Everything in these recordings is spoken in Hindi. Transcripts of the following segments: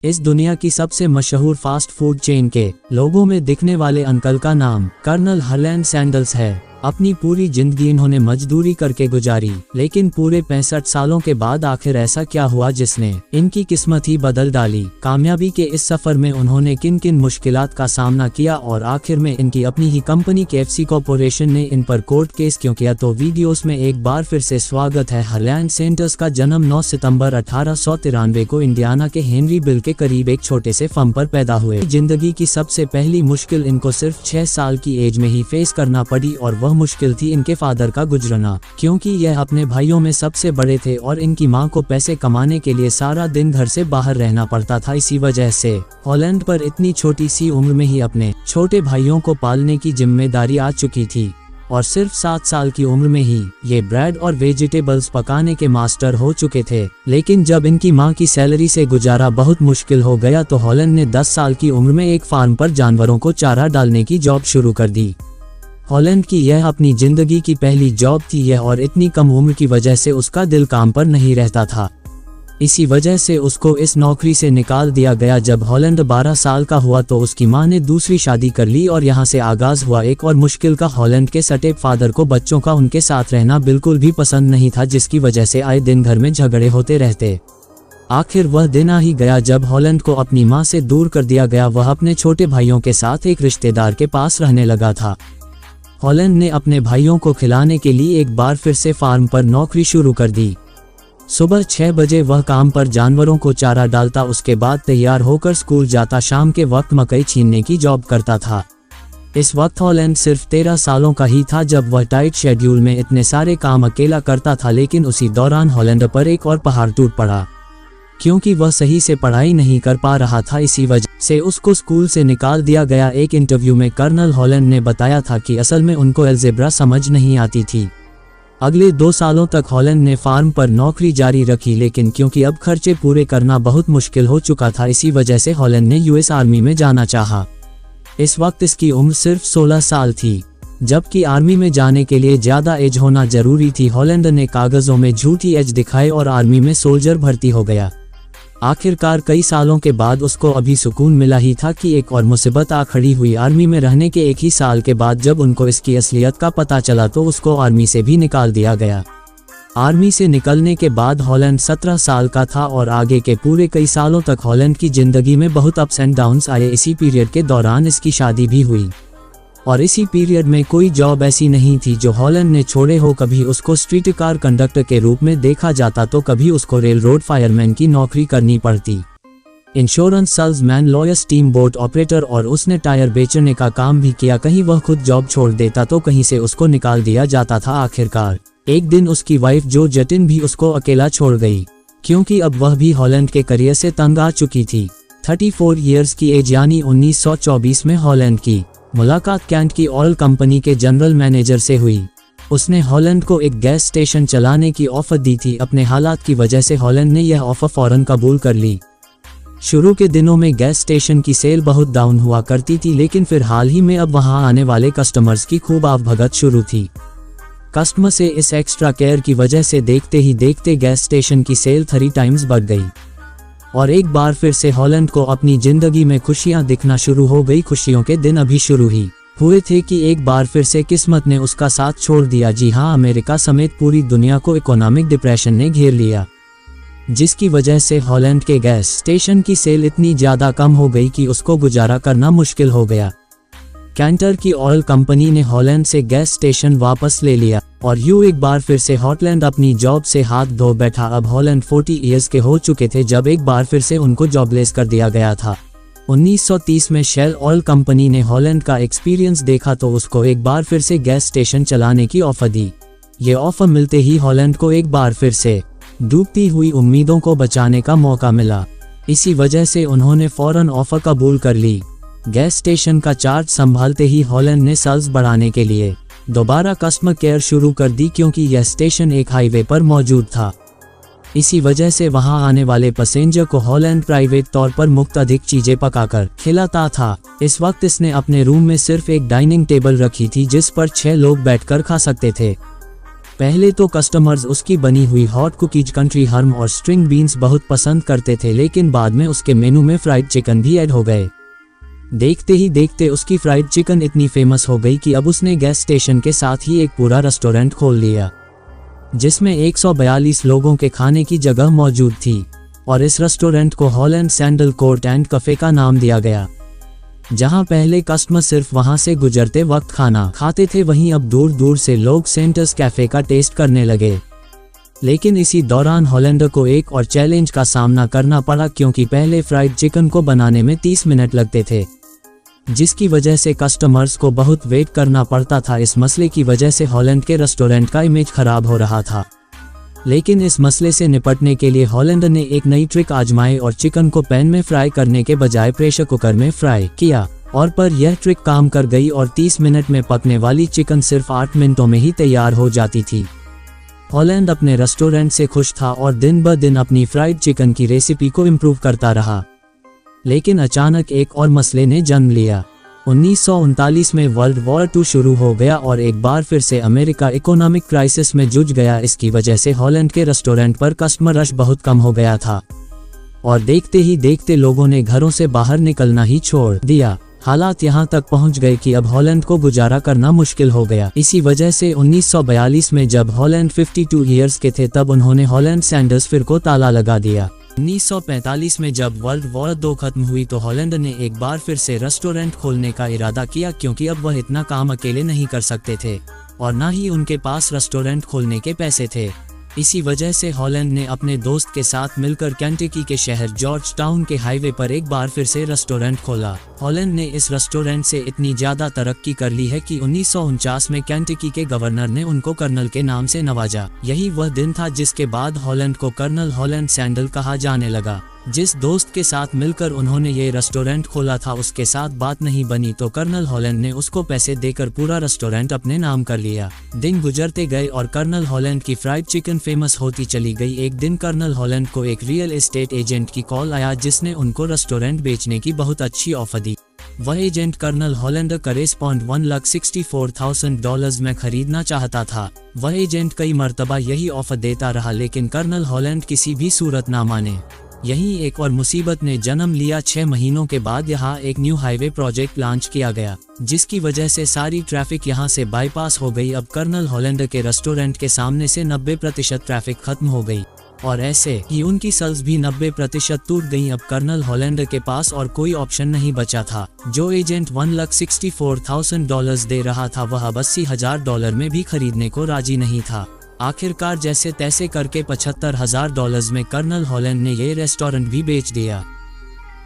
इस दुनिया की सबसे मशहूर फास्ट फूड चेन के लोगों में दिखने वाले अंकल का नाम कर्नल हॉलैंड सैंडल्स है। अपनी पूरी जिंदगी इन्होंने मजदूरी करके गुजारी, लेकिन पूरे 65 सालों के बाद आखिर ऐसा क्या हुआ जिसने इनकी किस्मत ही बदल डाली। कामयाबी के इस सफर में उन्होंने किन किन मुश्किलात का सामना किया और आखिर में इनकी अपनी ही कंपनी KFC कॉर्पोरेशन ने इन पर कोर्ट केस क्यों किया, तो वीडियोस में एक बार फिर से स्वागत है। हॉलैंड सैंडल्स का जन्म 9 सितंबर 1893 को इंडियाना के हेनरीविल के करीब एक छोटे से फर्म पर पैदा हुए। जिंदगी की सबसे पहली मुश्किल इनको सिर्फ 6 साल की एज में ही फेस करना पड़ी और वह मुश्किल थी इनके फादर का गुजरना, क्योंकि यह अपने भाइयों में सबसे बड़े थे और इनकी मां को पैसे कमाने के लिए सारा दिन घर से बाहर रहना पड़ता था। इसी वजह से हॉलैंड पर इतनी छोटी सी उम्र में ही अपने छोटे भाइयों को पालने की जिम्मेदारी आ चुकी थी और सिर्फ 7 साल की उम्र में ही ये ब्रेड और वेजिटेबल्स पकाने के मास्टर हो चुके थे। लेकिन जब इनकी मां की सैलरी से गुजारा बहुत मुश्किल हो गया तो हॉलैंड ने 10 साल की उम्र में एक फार्म पर जानवरों को चारा डालने की जॉब शुरू कर दी। हॉलैंड की यह अपनी जिंदगी की पहली जॉब थी यह, और इतनी कम उम्र की वजह से उसका दिल काम पर नहीं रहता था। इसी वजह से उसको इस नौकरी से निकाल दिया गया। जब हॉलैंड 12 साल का हुआ तो उसकी मां ने दूसरी शादी कर ली और यहाँ से आगाज हुआ एक और मुश्किल का। हॉलैंड के स्टेप फादर को बच्चों का उनके साथ रहना बिल्कुल भी पसंद नहीं था, जिसकी वजह से आए दिन घर में झगड़े होते रहते। आखिर वह दिन आ ही गया जब हॉलैंड को अपनी मां से दूर कर दिया गया। वह अपने छोटे भाइयों के साथ एक रिश्तेदार के पास रहने लगा था। हॉलैंड ने अपने भाइयों को खिलाने के लिए एक बार फिर से फार्म पर नौकरी शुरू कर दी। सुबह 6 बजे वह काम पर जानवरों को चारा डालता, उसके बाद तैयार होकर स्कूल जाता। शाम के वक्त मकई छीनने की जॉब करता था। इस वक्त हॉलैंड सिर्फ 13 सालों का ही था जब वह टाइट शेड्यूल में इतने सारे काम अकेला करता था। लेकिन उसी दौरान हॉलैंड पर एक और पहाड़ टूट पड़ा, क्योंकि वह सही से पढ़ाई नहीं कर पा रहा था। इसी वजह से उसको स्कूल से निकाल दिया गया। एक इंटरव्यू में कर्नल हॉलैंड ने बताया था कि असल में उनको अलजेब्रा समझ नहीं आती थी। अगले 2 सालों तक हॉलैंड ने फार्म पर नौकरी जारी रखी, लेकिन क्योंकि अब खर्चे पूरे करना बहुत मुश्किल हो चुका था, इसी वजह से हॉलैंड ने US आर्मी में जाना चाहा। इस वक्त इसकी उम्र सिर्फ 16 साल थी, जबकि आर्मी में जाने के लिए ज्यादा एज होना जरूरी थी। हॉलैंड ने कागजों में झूठी एज दिखाई और आर्मी में सोल्जर भर्ती हो गया। आखिरकार कई सालों के बाद उसको अभी सुकून मिला ही था कि एक और मुसीबत आ खड़ी हुई। आर्मी में रहने के 1 ही साल के बाद जब उनको इसकी असलियत का पता चला तो उसको आर्मी से भी निकाल दिया गया। आर्मी से निकलने के बाद हॉलैंड 17 साल का था और आगे के पूरे कई सालों तक हॉलैंड की जिंदगी में बहुत अप्स एंड डाउन्स आए। इसी पीरियड के दौरान इसकी शादी भी हुई और इसी पीरियड में कोई जॉब ऐसी नहीं थी जो हॉलैंड ने छोड़े हो। कभी उसको स्ट्रीट कार कंडक्टर के रूप में देखा जाता तो कभी उसको रेल रोड फायरमैन की नौकरी करनी पड़ती, insurance salesman, lawyer, steam boat operator, और उसने टायर बेचने का काम भी किया। कहीं वह खुद जॉब छोड़ देता तो कहीं से उसको निकाल दिया जाता था। आखिरकार एक दिन उसकी वाइफ जो जटिन भी उसको अकेला छोड़ गई, क्योंकि अब वह भी हॉलैंड के करियर से तंग आ चुकी थी। 34 ईयर्स की एज यानी 1924 में हॉलैंड की मुलाकात कैंट की ऑयल कंपनी के जनरल मैनेजर से हुई। उसने हॉलैंड को एक गैस स्टेशन चलाने की ऑफर दी थी। अपने हालात की वजह से हॉलैंड ने यह ऑफर फौरन कबूल कर ली। शुरू के दिनों में गैस स्टेशन की सेल बहुत डाउन हुआ करती थी, लेकिन फिर हाल ही में अब वहां आने वाले कस्टमर्स की खूब आवभगत शुरू थी। कस्टमर से इस एक्स्ट्रा केयर की वजह से देखते ही देखते गैस स्टेशन की सेल 3 टाइम्स बढ़ गई और एक बार फिर से हॉलैंड को अपनी जिंदगी में खुशियां दिखना शुरू हो गई। खुशियों के दिन अभी शुरू ही हुए थे कि एक बार फिर से किस्मत ने उसका साथ छोड़ दिया। जी हां, अमेरिका समेत पूरी दुनिया को इकोनॉमिक डिप्रेशन ने घेर लिया, जिसकी वजह से हॉलैंड के गैस स्टेशन की सेल इतनी ज्यादा कम हो गई कि उसको गुजारा करना मुश्किल हो गया। कैंटर की ऑयल कंपनी ने हॉलैंड से गैस स्टेशन वापस ले लिया और एक बार फिर से हॉलैंड अपनी जॉब से हाथ धो बैठा। अब हॉलैंड 40 इयर्स के हो चुके थे जब एक बार फिर से उनको जॉबलेस कर दिया गया था। 1930 में शेल ऑयल कंपनी ने हॉलैंड का एक्सपीरियंस देखा तो उसको एक बार फिर से गैस स्टेशन चलाने की ऑफर दी। ये ऑफर मिलते ही हॉलैंड को एक बार फिर से डूबती हुई उम्मीदों को बचाने का मौका मिला। इसी वजह से उन्होंने फौरन ऑफर कबूल कर ली। गैस स्टेशन का चार्ज संभालते ही हॉलैंड ने सेल्स बढ़ाने के लिए दोबारा कस्टमर केयर शुरू कर दी, क्योंकि यह स्टेशन एक हाईवे पर मौजूद था। इसी वजह से वहां आने वाले पैसेंजर को हॉलैंड प्राइवेट तौर पर मुफ्त अधिक चीजें पकाकर खिलाता था। इस वक्त इसने अपने रूम में सिर्फ एक डाइनिंग टेबल रखी थी जिस पर 6 लोग बैठकर खा सकते थे। पहले तो कस्टमर्स उसकी बनी हुई हॉट कुकीज, कंट्री हर्म और स्ट्रिंग बीन्स बहुत पसंद करते थे, लेकिन बाद में उसके मेनू में फ्राइड चिकन भी ऐड हो गए। देखते ही देखते उसकी फ्राइड चिकन इतनी फेमस हो गई कि अब उसने गैस स्टेशन के साथ ही एक पूरा रेस्टोरेंट खोल लिया, जिसमें 142 लोगों के खाने की जगह मौजूद थी। और इस रेस्टोरेंट को Holland sandal court and cafe का नाम दिया गया। जहां पहले कस्टमर सिर्फ वहां से गुजरते वक्त खाना खाते थे, वहीं अब दूर दूर से लोग सेंटर्स कैफे का टेस्ट करने लगे। लेकिन इसी दौरान हॉलैंडर को एक और चैलेंज का सामना करना पड़ा, क्योंकि पहले फ्राइड चिकन को बनाने में 30 मिनट लगते थे, जिसकी वजह से कस्टमर्स को बहुत वेट करना पड़ता था। इस मसले की वजह से हॉलैंड के रेस्टोरेंट का इमेज खराब हो रहा था। लेकिन इस मसले से निपटने के लिए हॉलैंडर ने एक नई ट्रिक आजमाई और चिकन को पैन में फ्राई करने के बजाय प्रेशर कुकर में फ्राई किया। और पर यह ट्रिक काम कर गई और 30 मिनट में पकने वाली चिकन सिर्फ 8 मिनटों में ही तैयार हो जाती थी। हॉलैंड अपने रेस्टोरेंट से खुश था और दिन ब दिन अपनी फ्राइड चिकन की रेसिपी को इम्प्रूव करता रहा। लेकिन अचानक एक और मसले ने जन्म लिया। 1939 में वर्ल्ड वॉर 2 शुरू हो गया और एक बार फिर से अमेरिका इकोनॉमिक क्राइसिस में जूझ गया। इसकी वजह से हॉलैंड के रेस्टोरेंट पर कस्टमर रश बहुत कम हो गया था और देखते ही देखते लोगों ने घरों से बाहर निकलना ही छोड़ दिया। हालात यहाँ तक पहुँच गए कि अब हॉलैंड को गुजारा करना मुश्किल हो गया। इसी वजह से 1942 में जब हॉलैंड 52 ईयर्स के थे, तब उन्होंने हॉलैंड सैंडल्स फिर को ताला लगा दिया। 1945 में जब वर्ल्ड वॉर 2 खत्म हुई तो हॉलैंड ने एक बार फिर से रेस्टोरेंट खोलने का इरादा किया, क्योंकि अब वह इतना काम अकेले नहीं कर सकते थे और ना ही उनके पास रेस्टोरेंट खोलने के पैसे थे। इसी वजह से हॉलैंड ने अपने दोस्त के साथ मिलकर केंटकी के शहर जॉर्ज टाउन के हाईवे पर एक बार फिर से रेस्टोरेंट खोला। हॉलैंड ने इस रेस्टोरेंट से इतनी ज्यादा तरक्की कर ली है कि 1949 में केंटकी के गवर्नर ने उनको कर्नल के नाम से नवाजा। यही वह दिन था जिसके बाद हॉलैंड को कर्नल हॉलैंड सैंडल कहा जाने लगा। जिस दोस्त के साथ मिलकर उन्होंने ये रेस्टोरेंट खोला था, उसके साथ बात नहीं बनी तो कर्नल हॉलैंड ने उसको पैसे देकर पूरा रेस्टोरेंट अपने नाम कर लिया। दिन गुजरते गए और कर्नल हॉलैंड की फ्राइड चिकन फेमस होती चली गई। एक दिन कर्नल हॉलैंड को एक रियल एस्टेट एजेंट की कॉल आया, जिसने उनको रेस्टोरेंट बेचने की बहुत अच्छी ऑफर दी। वह एजेंट कर्नल हॉलैंड का रेस्पॉन्ड $1,64,000 में खरीदना चाहता था। वह एजेंट कई मरतबा यही ऑफर देता रहा, लेकिन कर्नल हॉलैंड किसी भी सूरत ना माने। यहीं एक और मुसीबत ने जन्म लिया। 6 महीनों के बाद यहाँ एक न्यू हाईवे प्रोजेक्ट लॉन्च किया गया, जिसकी वजह से सारी ट्रैफिक यहाँ से बाईपास हो गई। अब कर्नल हॉलैंड के रेस्टोरेंट के सामने से 90% ट्रैफिक खत्म हो गई और ऐसे ही उनकी सेल्स भी 90% टूट गईं। अब कर्नल हॉलैंड के पास और कोई ऑप्शन नहीं बचा था। जो एजेंट $1,64,000 दे रहा था, वह अब $80,000 में भी खरीदने को राजी नहीं था। आखिरकार जैसे तैसे करके $75,000 में कर्नल हॉलैंड ने ये रेस्टोरेंट भी बेच दिया।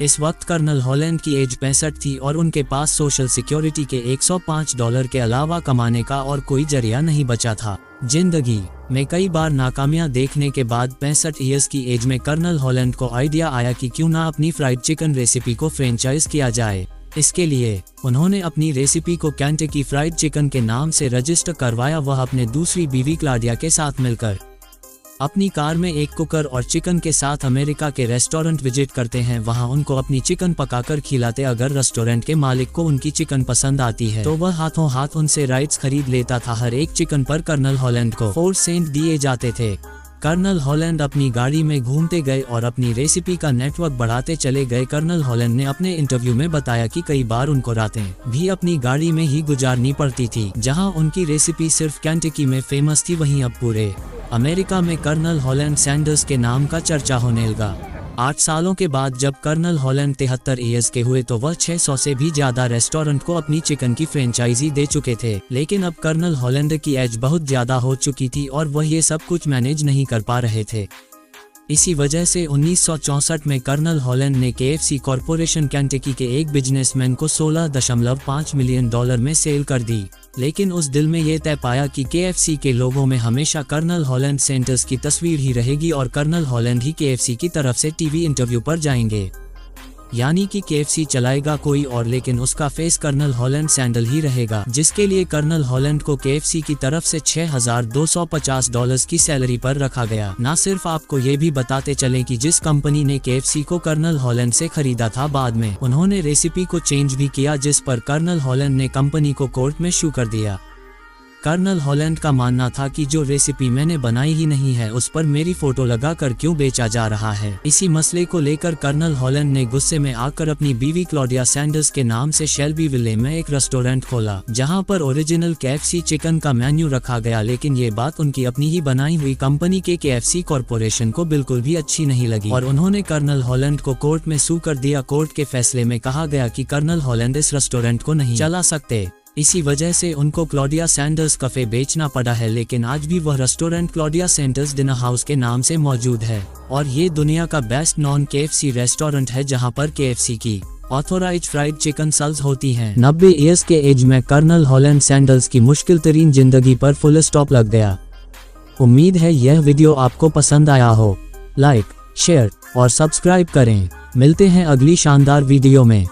इस वक्त कर्नल हॉलैंड की एज 65 थी और उनके पास सोशल सिक्योरिटी के $105 के अलावा कमाने का और कोई जरिया नहीं बचा था। जिंदगी में कई बार नाकामियां देखने के बाद 65 ईयर्स की एज में कर्नल हॉलैंड को आइडिया आया कि क्यों ना अपनी फ्राइड चिकन रेसिपी को फ्रेंचाइज किया जाए। इसके लिए उन्होंने अपनी रेसिपी को केंटकी फ्राइड चिकन के नाम से रजिस्टर करवाया। वह अपने दूसरी बीवी क्लाडिया के साथ मिलकर अपनी कार में एक कुकर और चिकन के साथ अमेरिका के रेस्टोरेंट विजिट करते हैं। वहां उनको अपनी चिकन पकाकर खिलाते। अगर रेस्टोरेंट के मालिक को उनकी चिकन पसंद आती है तो वह हाथों हाथ उनसे राइट्स खरीद लेता था। हर एक चिकन पर कर्नल हॉलैंड को 4 सेंट दिए जाते थे। कर्नल हॉलैंड अपनी गाड़ी में घूमते गए और अपनी रेसिपी का नेटवर्क बढ़ाते चले गए। कर्नल हॉलैंड ने अपने इंटरव्यू में बताया कि कई बार उनको रातें भी अपनी गाड़ी में ही गुजारनी पड़ती थी। जहां उनकी रेसिपी सिर्फ केंटकी में फेमस थी, वहीं अब पूरे अमेरिका में कर्नल हॉलैंड सैंडल्स के नाम का चर्चा होने लगा। 8 सालों के बाद जब कर्नल हॉलैंड 73 ईयर्स के हुए तो वह 600 से भी ज्यादा रेस्टोरेंट को अपनी चिकन की फ्रेंचाइजी दे चुके थे। लेकिन अब कर्नल हॉलैंड की एज बहुत ज्यादा हो चुकी थी और वह ये सब कुछ मैनेज नहीं कर पा रहे थे। इसी वजह से 1964 में कर्नल हॉलैंड ने KFC कॉरपोरेशन केंटकी के एक बिजनेसमैन को $16.5 मिलियन में सेल कर दी। लेकिन उस दिल में ये तय पाया कि KFC के लोगों में हमेशा कर्नल हॉलैंड सेंटर्स की तस्वीर ही रहेगी और कर्नल हॉलैंड ही KFC की तरफ से टीवी इंटरव्यू पर जाएंगे। यानी कि KFC चलाएगा कोई और, लेकिन उसका फेस कर्नल हॉलैंड सैंडल ही रहेगा, जिसके लिए कर्नल हॉलैंड को KFC की तरफ से $6,250 की सैलरी पर रखा गया। ना सिर्फ आपको ये भी बताते चलें कि जिस कंपनी ने KFC को कर्नल हॉलैंड से खरीदा था, बाद में उन्होंने रेसिपी को चेंज भी किया, जिस पर कर्नल हॉलैंड ने कंपनी को कोर्ट में शू कर दिया। कर्नल हॉलैंड का मानना था कि जो रेसिपी मैंने बनाई ही नहीं है उस पर मेरी फोटो लगाकर क्यों बेचा जा रहा है। इसी मसले को लेकर कर्नल हॉलैंड ने गुस्से में आकर अपनी बीवी क्लॉडिया सैंडर्स के नाम से शेल्बी विले में एक रेस्टोरेंट खोला, जहां पर ओरिजिनल KFC चिकन का मेन्यू रखा गया। लेकिन ये बात उनकी अपनी ही बनाई हुई कंपनी के KFC कॉरपोरेशन को बिल्कुल भी अच्छी नहीं लगी और उन्होंने कर्नल हॉलैंड को कोर्ट में सू कर दिया। कोर्ट के फैसले में कहा गया कि कर्नल हॉलैंड इस रेस्टोरेंट को नहीं चला सकते, इसी वजह से उनको क्लॉडिया सैंडर्स कैफे बेचना पड़ा है। लेकिन आज भी वह restaurant Claudia Sanders dinner house के नाम से मौजूद है और ये दुनिया का बेस्ट नॉन KFC रेस्टोरेंट है, जहां पर KFC की ऑथोराइज्ड फ्राइड चिकन सर्व होती हैं। 90 ईयर्स के एज में कर्नल हॉलैंड सैंडर्स की मुश्किल तरीन जिंदगी पर फुल स्टॉप लग गया। उम्मीद है यह वीडियो आपको पसंद आया हो। लाइक, शेयर और सब्सक्राइब करें। मिलते हैं अगली शानदार वीडियो में।